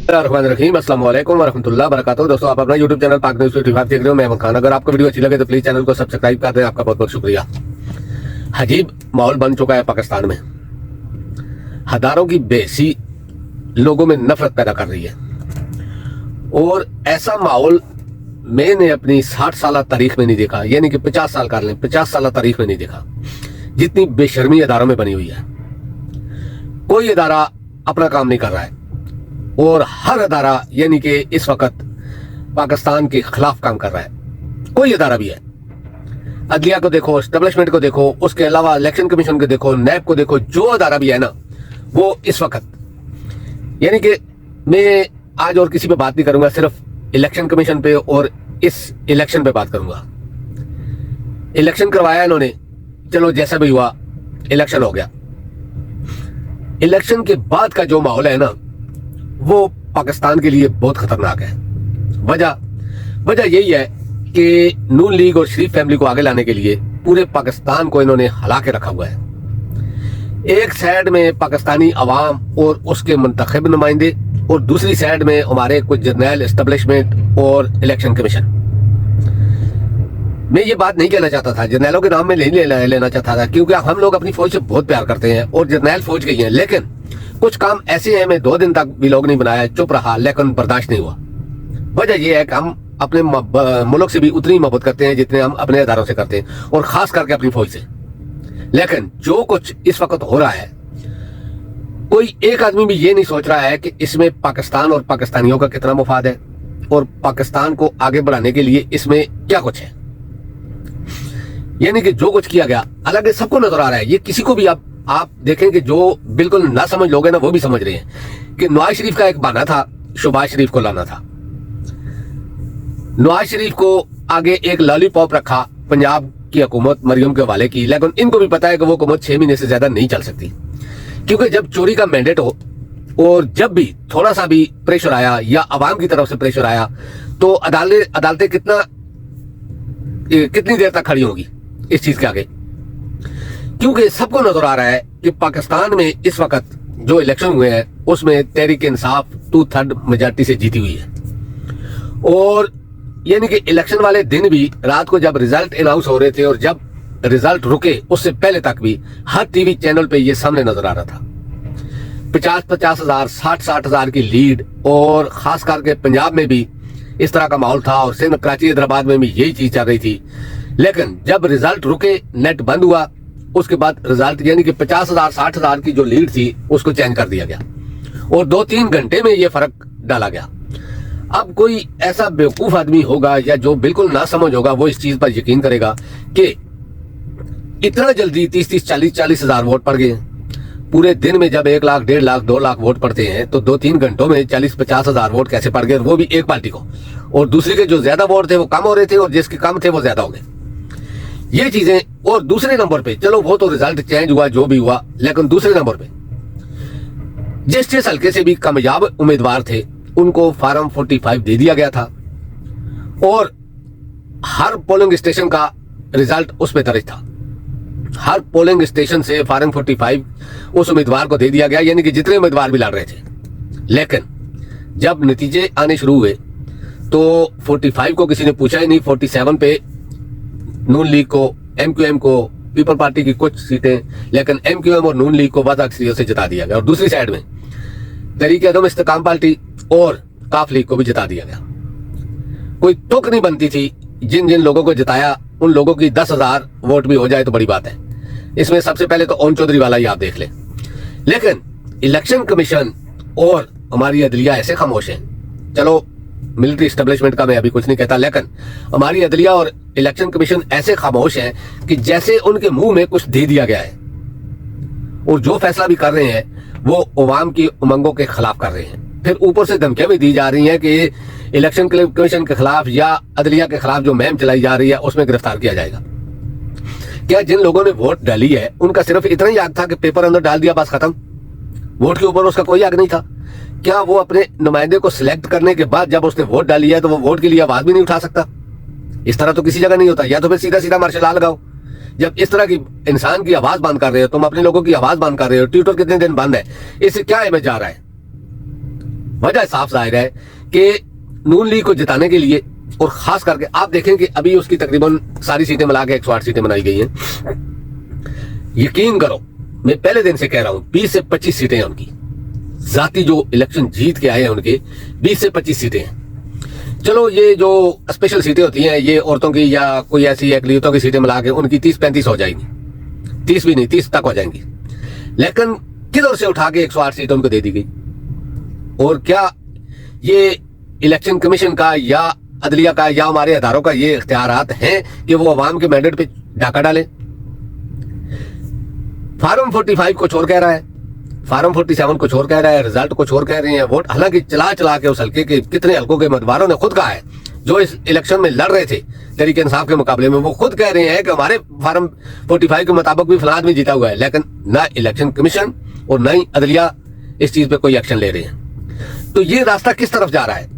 रहीम अस्सलाम वालेकुम वरहमतुल्लाह बरकातहू। दोस्तों, आप अपना यूट्यूब चैनल पाक न्यूज़ 25 देख रहे हो। मैं अहमद खान। अगर आपको वीडियो अच्छी लगे तो प्लीज चैनल को सब्सक्राइब कर दें। आपका बहुत बहुत शुक्रिया। अजीब माहौल बन चुका है पाकिस्तान में। हजारों की बेसी लोगों में नफरत पैदा कर रही है और ऐसा माहौल मैंने अपनी 60 साल तारीख में नहीं देखा, यानी कि 50 साल कर लें, 50 साल तारीख में नहीं देखा जितनी बेशर्मी इदारों में बनी हुई है। कोई इदारा अपना काम नहीं कर रहा है और हर अदारा यानी कि इस वक्त पाकिस्तान के खिलाफ काम कर रहा है। कोई अदारा भी है, अदलिया को देखो, एस्टेब्लिशमेंट को देखो, उसके अलावा इलेक्शन कमीशन को देखो, नैब को देखो, जो अदारा भी है ना, वो इस वक्त यानी कि मैं आज और किसी पे बात नहीं करूंगा, सिर्फ इलेक्शन कमीशन पे और इस इलेक्शन पे बात करूंगा। इलेक्शन करवाया इन्होंने, चलो जैसा भी हुआ, इलेक्शन हो गया। इलेक्शन के बाद का जो माहौल है ना, वो पाकिस्तान के लिए बहुत खतरनाक है। वजह यही है कि नून लीग और शरीफ फैमिली को आगे लाने के लिए पूरे पाकिस्तान को इन्होंने हिला के रखा हुआ है। एक साइड में पाकिस्तानी अवाम और उसके मुंतखब नुमाइंदे और दूसरी साइड में हमारे कुछ जर्नैल, एस्टेब्लिशमेंट और इलेक्शन कमीशन। मैं ये बात नहीं कहना चाहता था, जर्नैलों के नाम में नहीं लेना चाहता था, क्योंकि हम लोग अपनी फौज से बहुत प्यार करते हैं और जर्नैल फौज के ही हैं। लेकिन कुछ काम ऐसे हैं, मैं 2 दिन तक भी लोग नहीं बनाया, चुप रहा, लेकिन बर्दाश्त नहीं हुआ। वजह यह है कि हम अपने मुल्क से भी उतनी मोहब्बत करते हैं जितने हम अपने अदारों से करते हैं, और खास करके अपनी फौज से। लेकिन जो कुछ इस वक्त हो रहा है, कोई एक आदमी भी ये नहीं सोच रहा है कि इसमें पाकिस्तान और पाकिस्तानियों का कितना मुफाद है और पाकिस्तान को आगे बढ़ाने के लिए इसमें क्या कुछ है। यानी कि जो कुछ किया गया, हालांकि सबको नजर आ रहा है, ये किसी को भी आप देखें कि जो बिल्कुल ना समझ लोग हैं ना, वो भी समझ रहे हैं कि नवाज शरीफ का एक बहाना था शहबाज शरीफ को लाना था। नवाज शरीफ को आगे एक लॉलीपॉप रखा पंजाब की हुकूमत मरियम के हवाले की, लेकिन इनको भी पता है कि वो हुकूमत 6 महीने से ज्यादा नहीं चल सकती, क्योंकि जब चोरी का मैंडेट हो और जब भी थोड़ा सा भी प्रेशर आया या अवाम की तरफ से प्रेशर आया, तो अदालतें कितनी देर तक खड़ी होगी इस चीज के आगे। क्योंकि सबको नजर आ रहा है कि पाकिस्तान में इस वक्त जो इलेक्शन हुए हैं उसमें तहरीक इंसाफ 2/3 मेजॉरिटी से जीती हुई है। और यानी कि इलेक्शन वाले दिन भी रात को जब रिजल्ट अनाउंस हो रहे थे और जब रिजल्ट रुके उससे पहले तक भी हर टीवी चैनल पे ये सामने नजर आ रहा था। 50-50 हजार, 60-60 हजार की लीड, और खास करके पंजाब में भी इस तरह का माहौल था और सिंध, कराची, हैदराबाद में भी यही चीज चल रही थी। लेकिन जब रिजल्ट रुके, नेट बंद हुआ, उसके बाद रिजल्ट यानी कि 50 हजार, 60 हजार की जो लीड थी उसको चेंज कर दिया गया और 2-3 घंटे में ये फर्क डाला गया। अब कोई ऐसा बेवकूफ आदमी होगा या जो बिल्कुल ना समझ होगा, वो इस चीज पर यकीन करेगा कि इतना जल्दी 30-30, 40-40 हजार वोट पड़ गए। पूरे दिन में जब 1 लाख, 1.5 लाख, 2 लाख वोट पड़ते हैं तो 2-3 घंटों में 40-50 हजार वोट कैसे पड़ गए, वो भी एक पार्टी को, और दूसरे के जो ज्यादा वोट थे वो कम हो रहे थे और जिसके कम थे वो ज्यादा हो गए। ये चीजें। और दूसरे नंबर पे, चलो वो तो रिजल्ट चेंज हुआ जो भी हुआ, लेकिन दूसरे नंबर पे जिस हल्के से भी कामयाब उम्मीदवार थे उनको फॉर्म 45 दे दिया गया था और हर पोलिंग स्टेशन का रिजल्ट उस पर दर्ज था। हर पोलिंग स्टेशन से फॉर्म 45 उस उम्मीदवार को दे दिया गया, यानी कि जितने उम्मीदवार भी लड़ रहे थे। लेकिन जब नतीजे आने शुरू हुए तो 45 को किसी ने पूछा ही नहीं। 47 पे नून लीग को, MQM को, पीपल पार्टी की कुछ सीटें, लेकिन MQM और नून लीग को वादा अक्सरियत से जिता दिया गया, और दूसरी साइड में तहरीक अदम इस्तेकाम पार्टी और काफ लीग को भी जिता दिया गया। कोई तुक नहीं बनती थी। जिन जिन लोगों को जिताया उन लोगों की 10,000 वोट भी हो जाए तो बड़ी बात है। इसमें सबसे पहले तो ओन चौधरी वाला ही आप देख लें। लेकिन इलेक्शन कमीशन और हमारी अदलिया ऐसे खामोश हैं। चलो मिलिट्री एस्टेब्लिशमेंट का मैं अभी कुछ नहीं कहता, लेकिन हमारी अदलिया और इलेक्शन कमीशन ऐसे खामोश हैं कि जैसे उनके मुंह में कुछ दे दिया गया है और जो फैसला भी कर रहे हैं वो अवाम की उमंगों के खिलाफ कर रहे हैं। फिर ऊपर से धमकियां भी दी जा रही हैं कि इलेक्शन कमीशन के खिलाफ या अदलिया के खिलाफ जो मुहिम चलाई जा रही है उसमें गिरफ्तार किया जाएगा। क्या जिन लोगों ने वोट डाली है उनका सिर्फ इतना ही हक था कि पेपर अंदर डाल दिया, बस खत्म? वोट के ऊपर उसका कोई हक नहीं था? क्या वो अपने नुमाइंदे को सिलेक्ट करने के बाद जब उसने वोट डाली है तो वो वोट के लिए आवाज भी नहीं उठा सकता? इस तरह तो किसी जगह नहीं होता। या तो फिर सीधा सीधा मार्शल लॉ लगाओ। जब इस तरह की इंसान की आवाज बंद कर रहे हो, तुम अपने लोगों की आवाज बंद कर रहे हो, ट्विटर कितने दिन बंद है, इससे क्या इमेज आ रहा है? वजह साफ जाहिर है कि नून लीग को जिताने के लिए, और खास करके आप देखें कि अभी उसकी तकरीबन सारी सीटें मिला के 108 सीटें बनाई गई हैं। यकीन करो, मैं पहले दिन से कह रहा हूं 20 से 25 सीटें हैं उनकी, जाती जो इलेक्शन जीत के आए हैं उनके 20 से 25 सीटें हैं। चलो ये जो स्पेशल सीटें होती हैं ये औरतों की या कोई ऐसी अकलियतों की सीटें मिला के उनकी 30-35 हो जाएंगी, 30 भी नहीं 30 तक हो जाएंगी। लेकिन किधर से उठा के 108 सीटें उनको दे दी गई? और क्या ये इलेक्शन कमीशन का या अदलिया का या हमारे अदारों का ये इख्तियारात हैं कि वो अवाम के मैंडेट पे डाका डालें? फार्म 45 को छोर कह रहा है, फार्म 47 को छोर कह रहा है, रिजल्ट को छोर कह रहे हैं, वोट हालांकि चला चला के उस हल्के के कितने हल्कों के उम्मीदवारों ने खुद कहा है जो इस इलेक्शन में लड़ रहे थे तहरीक इंसाफ के मुकाबले में, वो खुद कह रहे हैं कि हमारे फार्म 45 के मुताबिक भी फलां आदमी जीता हुआ है। लेकिन ना इलेक्शन कमीशन और ना ही अदलिया इस चीज पे कोई एक्शन ले रहे हैं। तो ये रास्ता किस तरफ जा रहा है?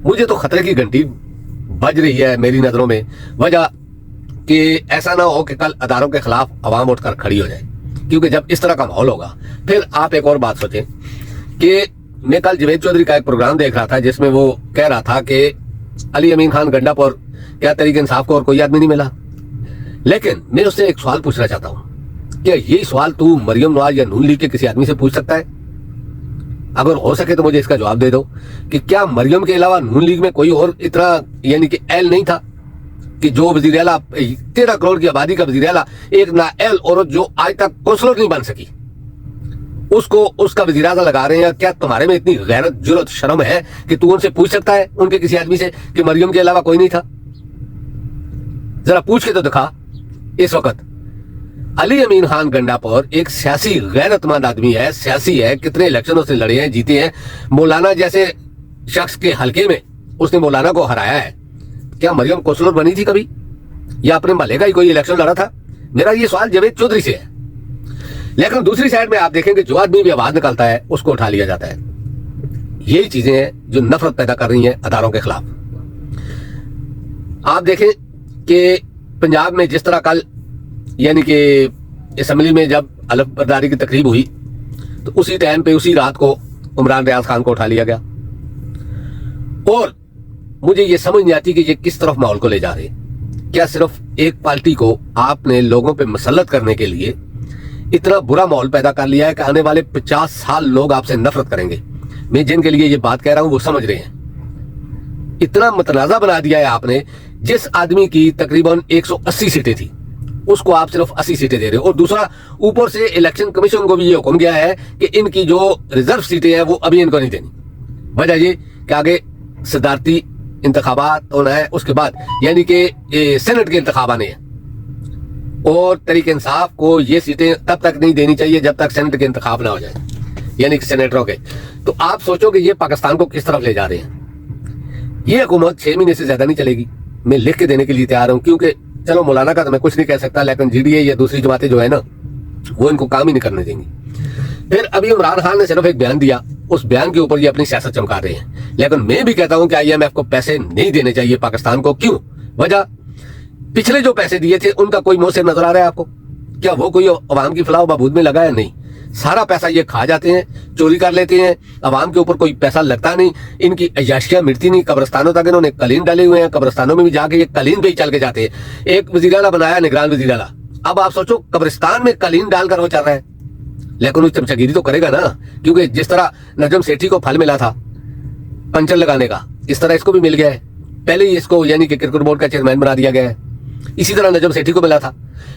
मुझे तो खतरे की घंटी बज रही है मेरी नजरों में। वजह कि ऐसा ना हो कि कल अदारों के खिलाफ अवाम उठकर खड़ी हो जाए, क्योंकि जब इस तरह का माहौल होगा फिर आप एक और बात सोचें कि मैं कल जवेद चौधरी का एक प्रोग्राम देख रहा था जिसमें वो कह रहा था कि अली अमीन खान गंडापुर क्या तहरीक इंसाफ को और कोई आदमी नहीं मिला। लेकिन मैं उससे एक सवाल पूछना चाहता हूं, क्या यही सवाल तू मरियम नवाज या नून लीग के किसी आदमी से पूछ सकता है? अगर हो सके तो मुझे इसका जवाब दे दो कि क्या मरियम के अलावा नून लीग में कोई और इतना यानी कि एल नहीं था कि जो वजीर आला 13 करोड़ की आबादी का वजीर आला एक नाएल औरत जो आज तक काउंसलर नहीं बन सकी उसको उसका वजीर आला लगा रहे हैं? क्या तुम्हारे में इतनी गैरत जुर्रत शर्म है कि तू उनसे पूछ सकता है उनके किसी आदमी से कि मरियम के अलावा कोई नहीं था? जरा पूछ के तो दिखा। इस वक्त अली अमीन खान गंडापुर एक सियासी गैरतमंद आदमी है, सियासी है, कितने इलेक्शन उसने लड़े हैं, जीते हैं। मौलाना जैसे शख्स के हल्के में उसने मौलाना को हराया है। क्या मरियम काउंसलर बनी थी कभी, या अपने महल्ले का ही कोई इलेक्शन लड़ा था? मेरा ये सवाल जवेद चौधरी से है। लेकिन दूसरी साइड में आप देखेंगे जो आदमी भी आवाज निकालता है उसको उठा लिया जाता है। यही चीजें हैं जो नफरत पैदा कर रही हैं अदारों के खिलाफ। आप देखें कि पंजाब में जिस तरह कल यानी कि असेंबली में जब हलफ बर्दारी की तकरीब हुई तो उसी टाइम पे उसी रात को इमरान रियाज खान को उठा लिया गया। और मुझे ये समझ नहीं आती कि ये किस तरफ माहौल को ले जा रहे हैं। क्या सिर्फ एक पार्टी को आपने लोगों पे मसल्लत करने के लिए इतना बुरा माहौल पैदा कर लिया है कि आने वाले 50 साल लोग आपसे नफरत करेंगे? मैं जिनके लिए ये बात कह रहा हूं वो समझ रहे हैं। इतना मतनाजा बना दिया है आपने, जिस आदमी की तकरीबन 180 सीटें थी उसको आप सिर्फ 80 सीटें दे रहे हो। और दूसरा, ऊपर से इलेक्शन कमीशन को भी ये हुक्म गया है कि इनकी जो रिजर्व सीटें हैं वो अभी इनको नहीं देनी। वजह ये कि आगे सदारती इंतखाबात होना है, उसके बाद यानी कि सेनेट के इंतखाब आने हैं, और तहरीक इंसाफ को ये सीटें तब तक नहीं देनी चाहिए जब तक सेनेट के इंतखाब ना हो जाए, यानी कि सेनेटरों के। तो आप सोचो कि ये पाकिस्तान को किस तरफ ले जा रहे हैं। ये हुकूमत 6 महीने से ज्यादा नहीं चलेगी। मैं लिख के देने के लिए तैयार हूं, क्योंकि चलो मौलाना का तो मैं कुछ नहीं कह सकता, लेकिन जीडीए या दूसरी जमातें जो है ना वो इनको काम ही नहीं करने देंगी। फिर अभी इमरान खान ने सिर्फ एक बयान दिया, उस बयान के ऊपर ये अपनी सियासत चमका रहे हैं। लेकिन मैं भी कहता हूं कि IMF को पैसे नहीं देने चाहिए पाकिस्तान को। क्यों? वजह, पिछले जो पैसे दिए थे उनका कोई मुंह से नजर आ रहा है आपको? क्या वो कोई अवाम की फलाह बहबूद में लगा है? नहीं, सारा पैसा ये खा जाते हैं, चोरी कर लेते हैं। अवाम के ऊपर कोई पैसा लगता नहीं, इनकी अयाशियां मिटती नहीं। कब्रिस्तानों तक इन्होंने कलीन डाले हुए हैं, कब्रिस्तानों में भी जाके ये कलीन पे ही चल के जाते हैं। एक वजीर आला बनाया, निगरान वजीर आला। अब आप सोचो कब्रिस्तान में कलीन डालकर वो चल रहा है, लेकिन वो चमचागिरी तो करेगा ना, क्योंकि जिस तरह नजम सेठी को फल मिला था पंचर लगाने का, इस तरह इसको भी मिल गया है। पहले ही इसको यानी कि क्रिकेट बोर्ड का चेयरमैन बना दिया गया है, इसी तरह नजम सेठी को मिला था।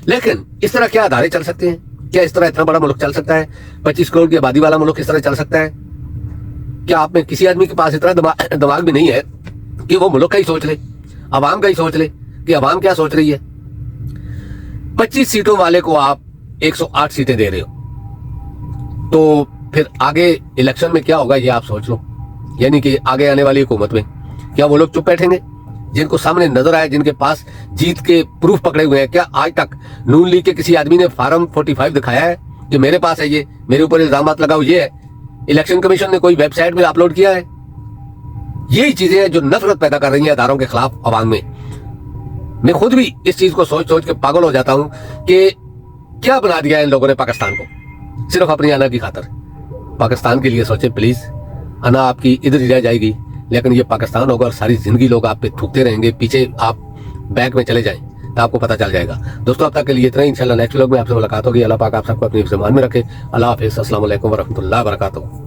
लेकिन इस तरह क्या अदारे चल सकते हैं? क्या इस तरह इतना बड़ा मुल्क चल सकता है? 25 करोड़ की आबादी वाला मुल्क इस तरह चल सकता है? क्या आप में किसी आदमी के पास इतना दिमाग भी नहीं है कि वो मुल्क का ही सोच ले, अवाम का ही सोच ले कि अवाम क्या सोच रही है? 25 सीटों वाले को आप 108 सीटें दे रहे हो, तो फिर आगे इलेक्शन में क्या होगा ये आप सोच लो। यानी कि आगे आने वाली हुकूमत में क्या वो लोग चुप बैठेंगे जिनको सामने नजर आए, जिनके पास जीत के प्रूफ पकड़े हुए हैं? क्या आज तक नून लीग के किसी आदमी ने फार्म 45 दिखाया है कि मेरे पास है, ये मेरे ऊपर इल्जाम लगाओ ये है? इलेक्शन कमीशन ने कोई वेबसाइट में अपलोड किया है? यही चीजें हैं जो नफरत पैदा कर रही हैं अदारों के खिलाफ अवाम में। मैं खुद भी इस चीज को सोच सोच के पागल हो जाता हूं कि क्या बना दिया है इन लोगों ने पाकिस्तान को, सिर्फ अपनी आना की खातर। पाकिस्तान के लिए सोचे प्लीज, अना आपकी इधर ही रह जाएगी, लेकिन ये पाकिस्तान होगा और सारी जिंदगी लोग आप पे थूकते रहेंगे, पीछे आप बैक में चले जाएं तो आपको पता चल जाएगा। दोस्तों अब तक के लिए इतना ही, इंशाल्लाह नेक्स्ट व्लॉग में आपसे मुलाकात होगी। अल्लाह पाक आप सबको अपनी ज़बान में रखे। अल्लाह हाफिज़, अस्सलाम वालेकुम व रहमतुल्लाहि व बरकातहू।